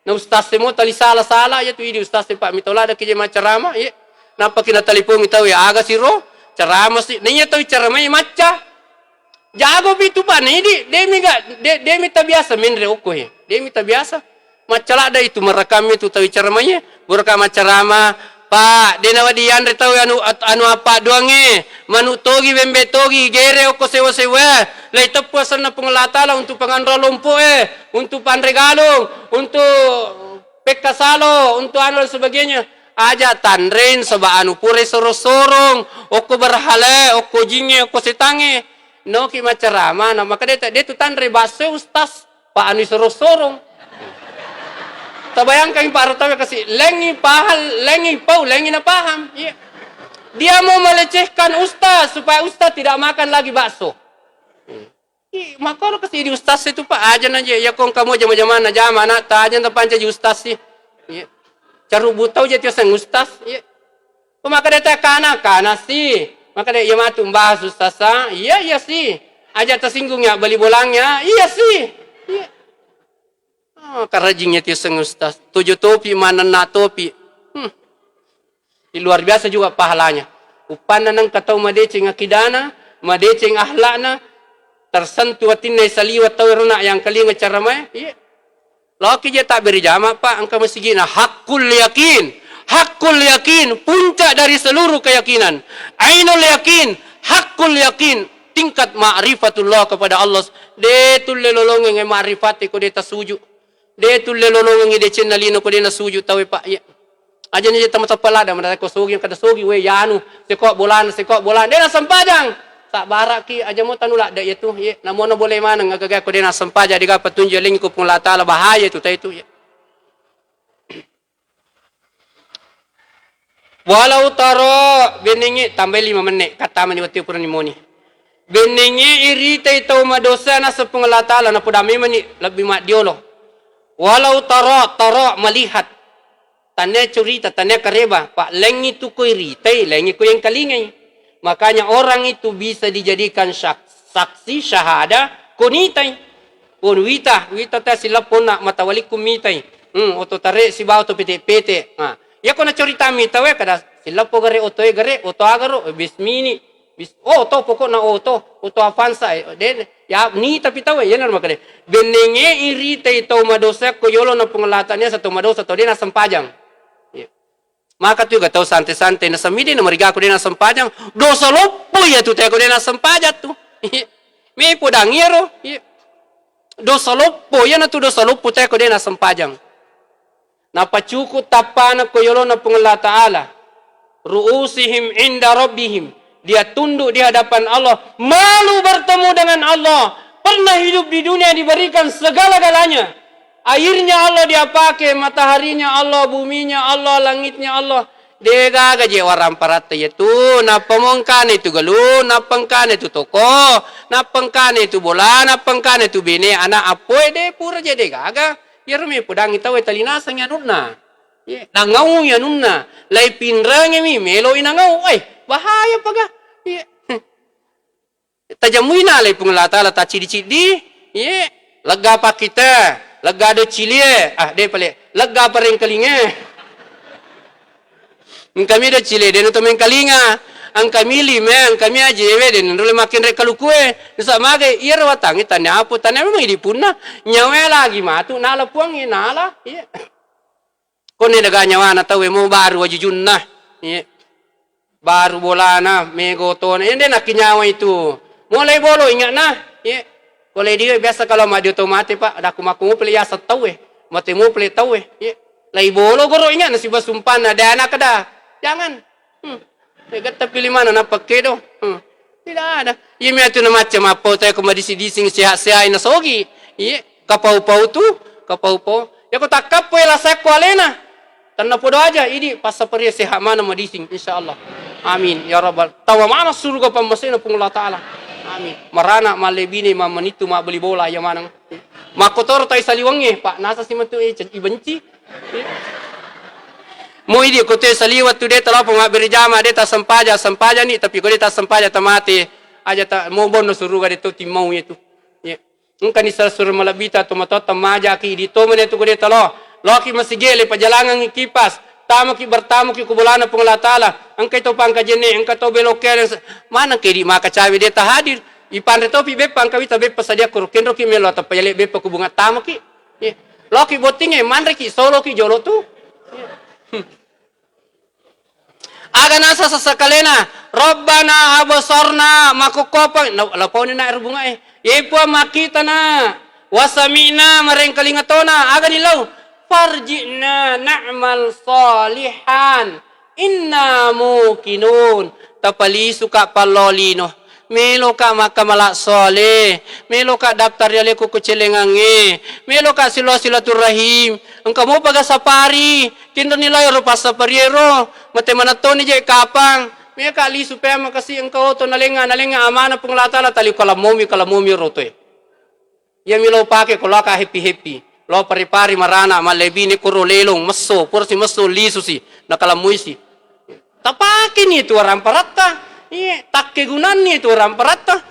na ustaz mo tali sala ya tu idi ustaz pak mitolada ki je macarama napa kina talipong itaw ya aga siro carama si niya tahu carama maca jago bitu pa ni demi tabiasa minre oko demi tabiasa macala da itu merekam itu tahu caramanya burka macarama pak denawa diandre tahu anu apa doange manu togi bembe togi gere oko sewa lai tepuasan na pengelatala untuk pangandro lompo untuk pandregalong untuk pekasalo untuk anu sebagainya aja tanren seba anu pure sorong oko berhala oko jinge oko setange no ki macarama na maka dia tu tanre baso ustaz pak anu sorong tabayangkan pak Rotawe kasih lengi pau lengi na paham dia mau melecehkan ustaz supaya ustaz tidak makan lagi bakso maka lo kasih di ustaz itu pak aja aja ya kong kamu jama-jama na jama anak ta aja panca di ustaz sih caru butau je tiasa ngustas maka dia kana sih maka dia matu bahas ustasa iya sih aja tersinggungnya beli bolangnya iya sih karajingnya tiasa ngustas 7 topi mana na topi luar biasa juga pahalanya upana nang katau madeceng akidana madeceng ahlakna tersentuh atinai saliwat tawiruna yang kali ngecaramai laki je tak beri jamak pak angka mesti gina hakul yakin puncak dari seluruh keyakinan ainul yakin hakul yakin tingkat ma'rifatullah kepada Allah detul lelolong nge ma'rifati ko deta suju detul lelolong nge decen nalino ko dena suju tawe pak ya aja ni tama pelada mana ko sogi kada sogi we yanu sekok bolan dena sempadang tak baraki aja mo tanula da itu ye namono boleh mana ngagaga ko dena sempaja diga petunjuk ling ko pung latala bahaya itu ta itu ye walau taro beningi tambah 5 menit kata mani wati purnimoni beningi irita itu madosa na sepung latala na pudami mani lebih mak diolo walau taro melihat tanya cerita tanya kareba pak lengi tu ko irita lengi ko yang kalingai makanya orang itu bisa dijadikan saksi syahada kunitai pun wita ta sila pun nak matawalik kumitai oto tare si bau to pete ya kona cerita mita we kada sila po gare oto agaro bismini to pokok na oto avansa den ya ni tapi tahu ya normal kade benenge iri te to madosa ko yolo na pengelatannya satu madosa to dena sempajang maka tu tahu santai-santai na samidi na mariga ko din na sampajang dosa lopo ya tu te ko din na sampajat tu me podang yero dosa lopo ya na tu dosa lopo te ko din na sampajang napacuku tapana ko yolo na pengala taala ruusihim inda rabbihim dia tunduk di hadapan Allah malu bertemu dengan Allah pernah hidup di dunia diberikan segala-galanya airnya Allah dia pakai, mataharinya Allah, buminya Allah, langitnya Allah. Dega gaje waram parata itu, napamongkan itu galu, napangkan itu toko, napangkan itu bola, napangkan itu bini, anak apoy de pura je dega ga. Yermi podang itaw talinasang ya nunna. Nangau ya nunna. Lai pinrang mi melo inangau. Ay, bahaya paga. Tajamuina lai pengelata la ta cidi-cidi. Lega pa kita. Lega do cilie, de pale. Lega pareng kalinga. Kami do cilie, de no tomen kalinga. Ang kami lime, ang kami ajewe, de nule makin rekalukue. Nisa mage, iya rawatang, tanya apa, tanya memang idipun na. Nyawe lagi matu, nala puang, nala. Kone daga nyawa na tawe mo baru wajujun na. Baru bola na, megoton. Hindi na kinyawa itu. Mulai bolo, ingat na. Kalau dia biasa kalau maju otomatis pak, ada aku maku ngupli ya setawe, mati ngupli tawe. Lai bolo goro ingat nasi basumpan ada anak ada, jangan. Kata pilih mana nak pakai do? Tidak ada. Ia macam macam apa? Saya kemari dising sehat-sehat ina sogi. Kapau-pau tu, kapau-pau. Ya kau tak kapau lah saya kualena. Tanah podo aja. Ini pasal peri sehat mana madising, insya Allah. Amin. Ya Rabbal. Tawa mana surga pemasin pun Allah Taala. Amin. Marana malebini mamanitu ma beli bola ya manang. Makotor tay saliwangi pak nasa si matu ibenci. Mo idi ko te saliwat tu de tala po berjama de ta sampaja ni tapi ko de ta sampaja tamati aja ta mo bono suruga de to timau itu. Ya. Engkan isal sur malabita to matota maja ki di to mene tu ko de talo. Loki masigele pajalangan kipas. Tama ki bertamu ki kubulana pengala taala angkai to pangka jene angka to belokere mana kedi maka cawi de ta hadir ipan reto pi bepa angka wita bepa sadia kuru kendro ki melo ta payale bepa kubunga tama ki loki botinge manre ki solo ki jolo tu aga nasa sasakalena rabbana abasarna makokopa lapone na erbunga ipua makita na wasamina mareng kalingatona aga nilau farji'na na'mal salihan inna mukinun tapali suka palolino melo ka makamala soleh melo ka daftar yale ko kucelengange melo ka silaturahim engka mo paga sapari tindo nilai ro pasapariero mate manatoni je kapang me ka li supaya makasi engka to nalenga amana punglatala tali kalamomi rotoy ya milo pake ko ka happy lo pari marana malebini kuro lelong maso porsi maso lisusi nakalamuisi tapakin itu orang parata takke gunani itu orang parata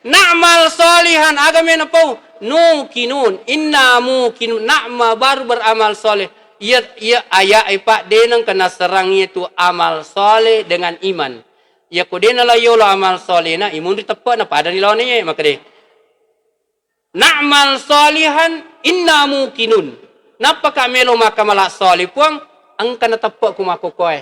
na'mal salihan agamena pau nukinun inna mukinun na'ma baru beramal soleh ia ayah pak denang kena serangi itu amal soleh dengan iman ya kodena la yolo amal soleh na imun ditepat na pada nilone maka deh na'mal salihan inna mukinun napa ka melo maka malak salih puang angka natapak ku makokoy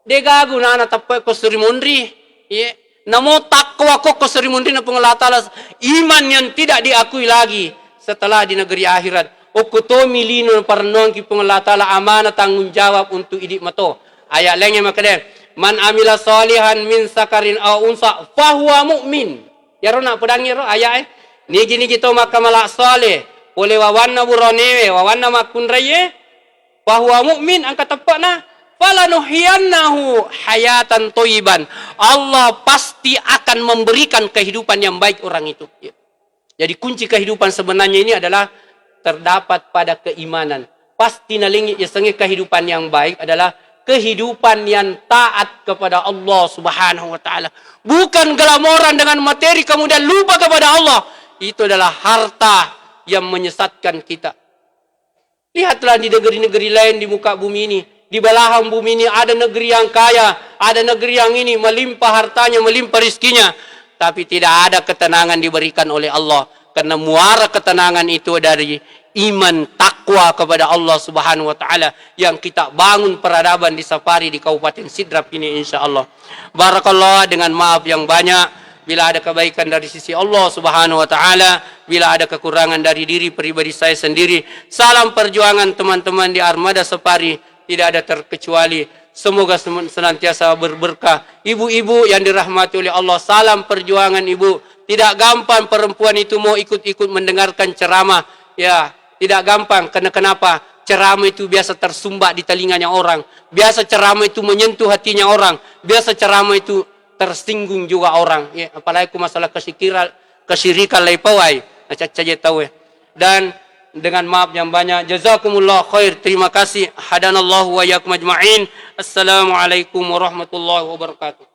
de gagu na natapak ko surimundri ye namo takwa ko surimundri na pengelatala iman yang tidak diakui lagi setelah di negeri akhirat okuto milino parnong ki pengelatala amanah tanggung jawab untuk idik mato ayat lenge maka de man amila salihan min sakarin aw unsa fahuwa mu'min ya rona pedangi ro ayat Nigi to maka malak saleh oleh wawanna buronewe wawanna makunraye bahwa mukmin angka tepakna falanuhyiyannahu hayatan thayyiban Allah pasti akan memberikan kehidupan yang baik orang itu jadi kunci kehidupan sebenarnya ini adalah terdapat pada keimanan pasti nalingi yasengi kehidupan yang baik adalah kehidupan yang taat kepada Allah Subhanahu wa taala bukan gelamoran dengan materi kemudian lupa kepada Allah itu adalah harta yang menyesatkan kita. Lihatlah di negeri-negeri lain di muka bumi ini. Di belahan bumi ini ada negeri yang kaya. Ada negeri yang ini melimpah hartanya, melimpah rizkinya. Tapi tidak ada ketenangan diberikan oleh Allah. Karena muara ketenangan itu dari iman takwa kepada Allah Subhanahu wa taala yang kita bangun peradaban di Safari di Kabupaten Sidrap ini insyaallah. Barakallah dengan maaf yang banyak. Bila ada kebaikan dari sisi Allah Subhanahu wa taala, bila ada kekurangan dari diri pribadi saya sendiri, salam perjuangan teman-teman di Armada Safari tidak ada terkecuali. Semoga senantiasa berberkah. Ibu-ibu yang dirahmati oleh Allah, salam perjuangan ibu. Tidak gampang perempuan itu mau ikut-ikut mendengarkan ceramah. Ya, tidak gampang. Kenapa? Ceramah itu biasa tersumbat di telinganya orang. Biasa ceramah itu menyentuh hatinya orang. Biasa ceramah itu tersinggung juga orang ya apalagi ku masalah kesyirikan laipawai aja tahu dan dengan maaf yang banyak jazakumullah khair terima kasih hadanallahu wa iyyakum ajma'in assalamualaikum warahmatullahi wabarakatuh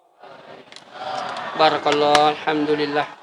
barakallah alhamdulillah